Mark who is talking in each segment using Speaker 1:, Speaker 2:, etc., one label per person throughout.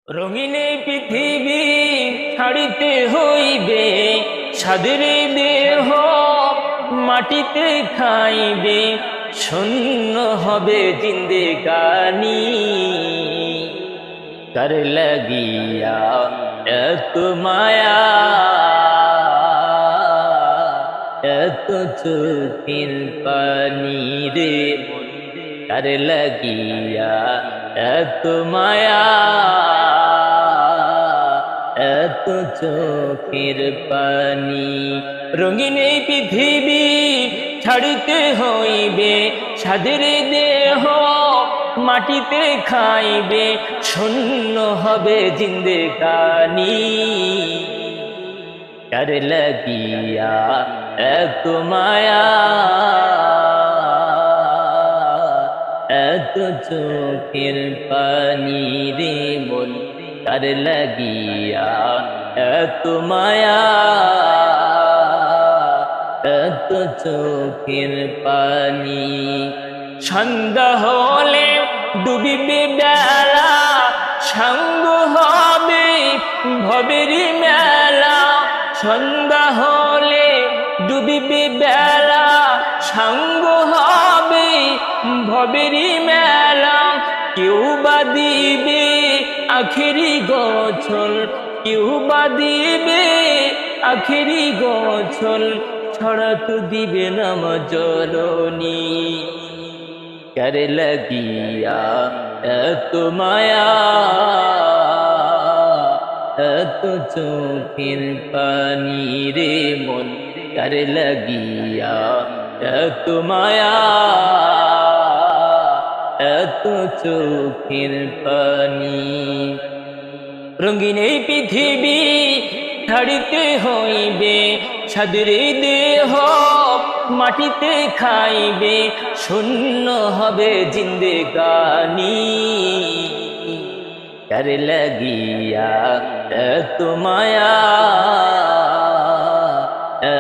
Speaker 1: রঙিন এই পৃথিবী ছাড়িতে হইবে, সাদের দেহ মাটিতে খাইবে, শূন্য হবে জিন্দেগানি। কার লাগিয়া এত মায়া, এত চোখের পানি রে মন, কার লাগিয়া এত মায়া, এত চোখের পানি। রঙিন এই পৃথিবী ছাড়িতে হইবে, সাদের দেহ মাটিতে খাইবে, শূন্য হবে জিন্দেগানি। কার লাগিয়া এত মায়া, এত চোখের পানি রে মন, কার লাগিয়া এত মায়া, এত চোখের পানি। সন্ধ্যা হলে ডুবিবে বেলা, সাঙ্গ হবে ভবের মেলা। সন্ধ্যা হলে ডুবিবে বেলা, সাঙ্গ হবে ভবের মেলা। কেউ বা দিবে আখেরি গোছল, কেউ বা দিবে আখেরি গোছল, ছড়া তো দিবে নাম জননী। কার লাগিয়া এত মায়া, এত চোখের পানি রে মন, কার লাগিয়া এত মায়া, এত চোখের পানি। রঙিন এই পৃথিবী ছাড়িতে হইবে, সাদের দেহ মাটিতে খাইবে, শূন্য হবে জিন্দেগানি। কার লাগিয়া এত মায়া,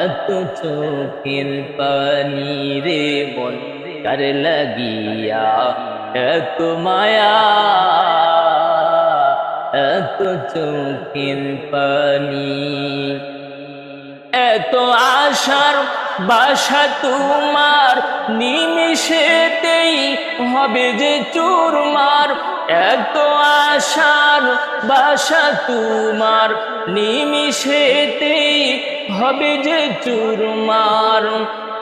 Speaker 1: এত চোখের পানি রে মন, কার লাগিয়া এত মায়া, এত চোখের পানি। এত আশার বাসা তোমার, নিমিষেতেই হবে যে চুরমার। এত আশার বাসা তোমার, নিমিষেতেই হবে যে চুরমার।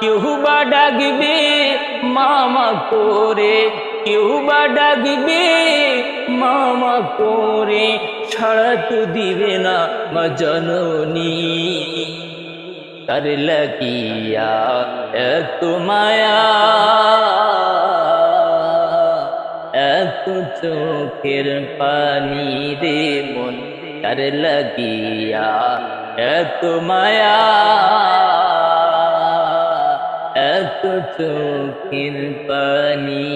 Speaker 1: কেউ বা ডাকবে মামা করে, কেউ বা ডাকবে মামা করে, সাড়া তো দিবে না মা জননী। কার লাগিয়া এত মায়া, এত চোখের পানি রে মন, কার লাগিয়া এত মায়া, এত চোখের পানি।